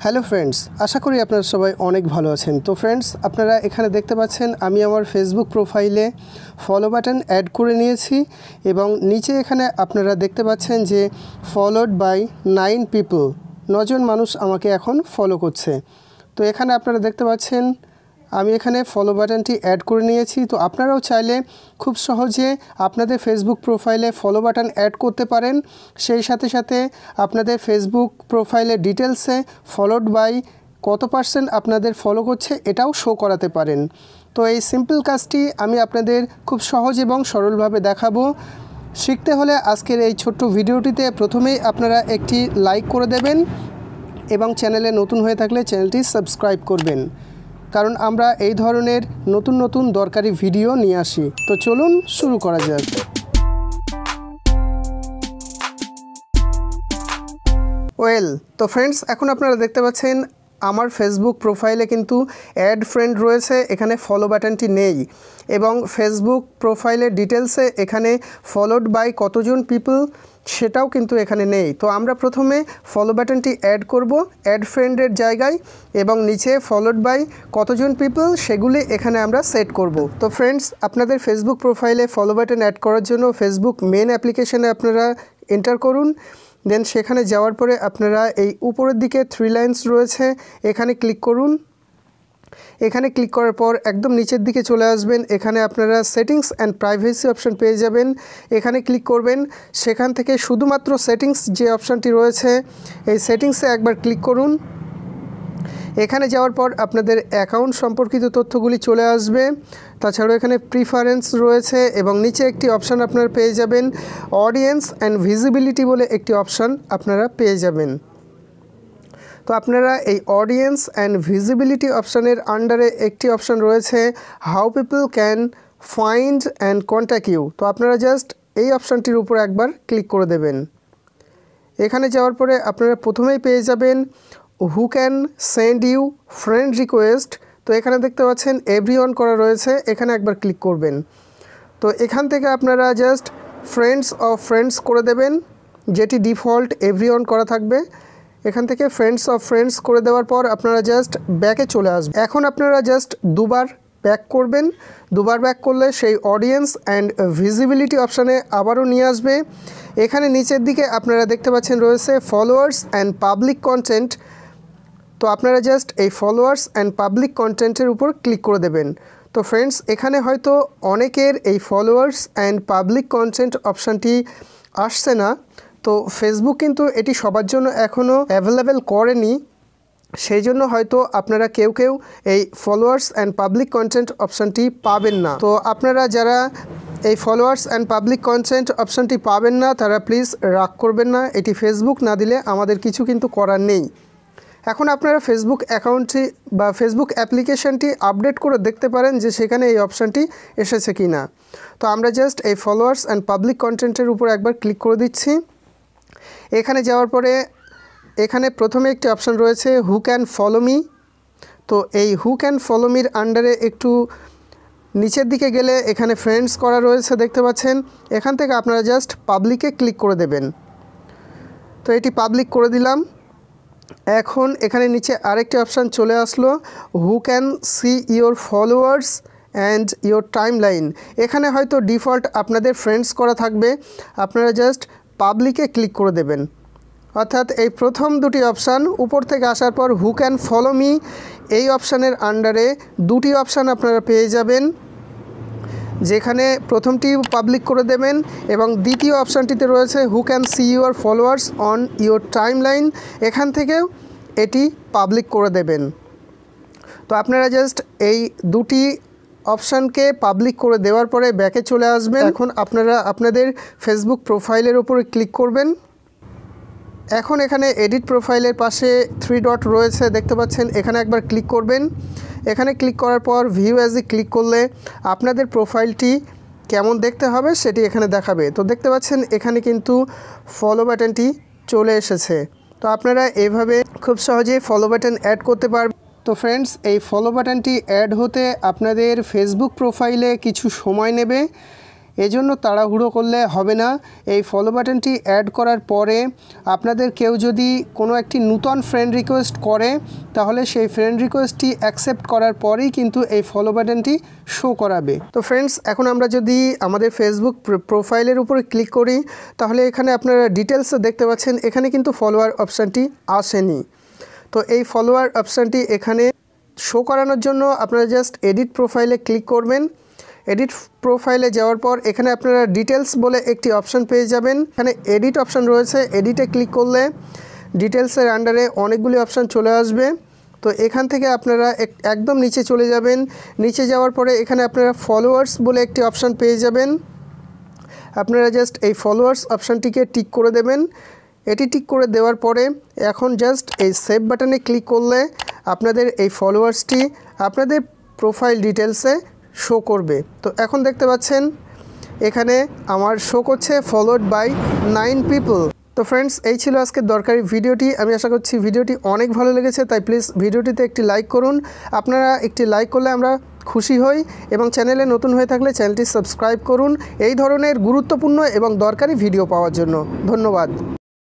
Hello friends, আশা করি আপনারা সবাই অনেক ভালো আছেন। তো ফ্রেন্ডস, আপনারা এখানে দেখতে পাচ্ছেন আমি আমার ফেসবুক প্রোফাইলে ফলো বাটন অ্যাড করে নিয়েছি এবং নিচে এখানে আপনারা দেখতে পাচ্ছেন যে ফলোড বাই 9 পিপল, 9 জন মানুষ আমাকে এখন ফলো করছে। তো এখানে আপনারা দেখতে পাচ্ছেন আমি এখানে ফলো বাটনটি অ্যাড করে নিয়েছি। তো আপনারাও চাইলে খুব সহজে আপনাদের ফেসবুক প্রোফাইলে ফলো বাটন অ্যাড করতে পারেন। সেই সাথে সাথে আপনাদের ফেসবুক প্রোফাইলের ডিটেলসে ফলোড বাই কত পার্সেন্ট আপনাদের ফলো করছে এটাও শো করাতে পারেন। তো এই সিম্পল কাজটি আমি আপনাদের খুব সহজ এবং সরলভাবে দেখাবো। শিখতে হলে আজকের এই ছোট্ট ভিডিওটিতে প্রথমেই আপনারা একটি লাইক করে দেবেন এবং চ্যানেলে নতুন হয়ে থাকলে চ্যানেলটি সাবস্ক্রাইব করবেন, কারণ আমরা এই ধরনের নতুন নতুন দরকারি ভিডিও নিয়ে আসি। তো চলুন শুরু করা যাক। তো ফ্রেন্ডস, এখন আপনারা দেখতে পাচ্ছেন আমার ফেসবুক প্রোফাইলে কিন্তু অ্যাড ফ্রেন্ড রয়েছে, এখানে ফলো বাটনটি নেই এবং ফেসবুক প্রোফাইলের ডিটেলসে এখানে ফলোড বাই কতজন পিপল সেটাও কিন্তু এখানে নেই। তো আমরা প্রথমে ফলো বাটনটি অ্যাড করব অ্যাড ফ্রেন্ডের জায়গায় এবং নিচে ফলোড বাই কতজন পিপল সেগুলি এখানে আমরা সেট করব। তো ফ্রেন্ডস, আপনাদের ফেসবুক প্রোফাইলে ফলো বাটন অ্যাড করার জন্য ফেসবুক মেন অ্যাপ্লিকেশনে আপনারা এন্টার করুন। দেন সেখানে যাওয়ার পরে আপনারা এই উপরের দিকে 3 লাইন্স রয়েছে, এখানে ক্লিক করুন। এখানে ক্লিক করার পর একদম নিচের দিকে চলে আসবেন, এখানে আপনারা সেটিংস অ্যান্ড প্রাইভেসি অপশান পেয়ে যাবেন। এখানে ক্লিক করবেন, সেখান থেকে শুধুমাত্র সেটিংস যে অপশানটি রয়েছে এই সেটিংসে একবার ক্লিক করুন। এখানে যাওয়ার পর আপনাদের অ্যাকাউন্ট সম্পর্কিত তথ্যগুলি চলে আসবে। তাছাড়াও এখানে প্রিফারেন্স রয়েছে এবং নিচে একটি অপশান আপনারা পেয়ে যাবেন অডিয়েন্স অ্যান্ড ভিজিবিলিটি বলে একটি অপশান আপনারা পেয়ে যাবেন। তো আপনারা এই অডিয়েন্স অ্যান্ড ভিজিবিলিটি অপশানের আন্ডারে একটি অপশান রয়েছে how people can find and contact you. তো আপনারা জাস্ট এই অপশানটির উপর একবার ক্লিক করে দেবেন। এখানে যাওয়ার পরে আপনারা প্রথমেই পেয়ে যাবেন who can send you friend request. তো এখানে দেখতে পাচ্ছেন এভরিওয়ান করা রয়েছে, এখানে একবার ক্লিক করবেন। তো এখান থেকে আপনারা জাস্ট ফ্রেন্ডস অফ ফ্রেন্ডস করে দেবেন, যেটি ডিফল্ট এভরিওয়ান করা থাকবে। এখান থেকে ফ্রেন্ডস অফ ফ্রেন্ডস করে দেওয়ার পর আপনারা জাস্ট ব্যাকে চলে আসবেন। এখন আপনারা জাস্ট দুবার ব্যাক করবেন। দুবার ব্যাক করলে সেই অডিয়েন্স অ্যান্ড ভিজিবিলিটি অপশানে আবারও নিয়ে আসবে। এখানে নিচের দিকে আপনারা দেখতে পাচ্ছেন রয়েছে ফলোয়ার্স অ্যান্ড পাবলিক কন্টেন্ট। তো আপনারা জাস্ট এই ফলোয়ার্স অ্যান্ড পাবলিক কন্টেন্টের উপর ক্লিক করে দেবেন। তো ফ্রেন্ডস, এখানে হয়তো অনেকের এই ফলোয়ার্স অ্যান্ড পাবলিক কন্টেন্ট অপশানটি আসছে না। তো ফেসবুক কিন্তু এটি সবার জন্য এখনও অ্যাভেলেবেল করেনি, সেই জন্য হয়তো আপনারা কেউ এই ফলোয়ার্স অ্যান্ড পাবলিক কন্টেন্ট অপশানটি পাবেন না। তো আপনারা যারা এই ফলোয়ার্স অ্যান্ড পাবলিক কন্টেন্ট অপশানটি পাবেন না তারা প্লিজ রাগ করবেন না, এটি ফেসবুক না দিলে আমাদের কিছু কিন্তু করার নেই। এখন আপনারা ফেসবুক অ্যাকাউন্টটি বা ফেসবুক অ্যাপ্লিকেশনটি আপডেট করে দেখতে পারেন যে সেখানে এই অপশানটি এসেছে কি না। তো আমরা জাস্ট এই ফলোয়ার্স অ্যান্ড পাবলিক কন্টেন্টের উপর একবার ক্লিক করে দিচ্ছি। এখানে যাওয়ার পরে এখানে প্রথমে একটি অপশান রয়েছে হু ক্যান ফলো মি। তো এই হু ক্যান ফলো মির আন্ডারে একটু নিচের দিকে গেলে এখানে ফ্রেন্ডস করা রয়েছে দেখতে পাচ্ছেন, এখান থেকে আপনারা জাস্ট পাবলিকে ক্লিক করে দেবেন। তো এটি পাবলিক করে দিলাম। এখন এখানে নিচে আরেকটি অপশান চলে আসলো who can see your followers and your time line. এখানে হয়তো ডিফল্ট আপনাদের ফ্রেন্ডস করা থাকবে, আপনারা জাস্ট পাবলিকে ক্লিক করে দেবেন। অর্থাৎ এই প্রথম দুটি অপশান উপর থেকে আসার পর হু ক্যান ফলো মি এই অপশানের আন্ডারে দুটি অপশান আপনারা পেয়ে যাবেন, যেখানে প্রথমটি পাবলিক করে দেবেন এবং দ্বিতীয় অপশানটিতে রয়েছে who can see your followers on your time line, এখান থেকেও এটি পাবলিক করে দেবেন। তো আপনারা জাস্ট এই দুটি অপশানকে পাবলিক করে দেওয়ার পরে ব্যাকে চলে আসবেন। এখন আপনারা আপনাদের ফেসবুক প্রোফাইলের উপরে ক্লিক করবেন। এখন এখানে এডিট প্রোফাইলের পাশে 3 ডট রয়েছে দেখতে পাচ্ছেন, এখানে একবার ক্লিক করবেন। এখানে ক্লিক করার পর ভিউ অ্যাজে ক্লিক করলে আপনাদের প্রোফাইলটি কেমন দেখতে হবে সেটি এখানে দেখাবে। তো দেখতে পাচ্ছেন এখানে কিন্তু ফলো বাটনটি চলে এসেছে। তো আপনারা এইভাবে খুব সহজে ফলো বাটন অ্যাড করতে পারবেন। তো ফ্রেন্ডস, এই ফলো বাটনটি অ্যাড হতে আপনাদের ফেসবুক প্রোফাইলে কিছু সময় নেবে এজন্য তাড়াহুড়ো করলে হবে না। এই ফলো বাটনটি অ্যাড করার পরে আপনাদের কেউ যদি কোনো একটি নূতন ফ্রেন্ড রিকোয়েস্ট করে তাহলে সেই ফ্রেন্ড রিকোয়েস্টটি অ্যাকসেপ্ট করার পরেই কিন্তু এই ফলো বাটনটি শো করাবে। তো ফ্রেন্ডস, এখন আমরা যদি আমাদের ফেসবুক প্রোফাইলের উপরে ক্লিক করি তাহলে এখানে আপনারা ডিটেলসে দেখতে পাচ্ছেন এখানে কিন্তু ফলোয়ার অপশানটি আসেনি। তো এই ফলোয়ার অপশানটি এখানে শো করানোর জন্য আপনারা জাস্ট এডিট প্রোফাইলে ক্লিক করবেন। এডিট প্রোফাইলে যাওয়ার পর এখানে আপনারা ডিটেলস বলে একটি অপশান পেয়ে যাবেন। এখানে এডিট অপশান রয়েছে, এডিটে ক্লিক করলে ডিটেলসের আন্ডারে অনেকগুলি অপশান চলে আসবে। তো এখান থেকে আপনারা একদম নিচে চলে যাবেন। নিচে যাওয়ার পরে এখানে আপনারা ফলোয়ার্স বলে একটি অপশান পেয়ে যাবেন। আপনারা জাস্ট এই ফলোয়ার্স অপশানটিকে টিক করে দেবেন। এটি টিক করে দেওয়ার পরে এখন জাস্ট এই সেভ বাটনে ক্লিক করলে আপনাদের এই ফলোয়ার্সটি আপনাদের প্রোফাইল ডিটেলসে শো করবে। তো এখন দেখতে পাচ্ছেন এখানে আমার শো করছে ফলোড বাই 9 পিপল। তো ফ্রেন্ডস, এই ছিল আজকের দরকারি ভিডিওটি। আমি আশা করছি ভিডিওটি অনেক ভালো লেগেছে, তাই প্লিজ ভিডিওটিতে একটি লাইক করুন। আপনারা একটি লাইক করলে আমরা খুশি হই এবং চ্যানেলে নতুন হয়ে থাকলে চ্যানেলটি সাবস্ক্রাইব করুন এই ধরনের গুরুত্বপূর্ণ এবং দরকারি ভিডিও পাওয়ার জন্য। ধন্যবাদ।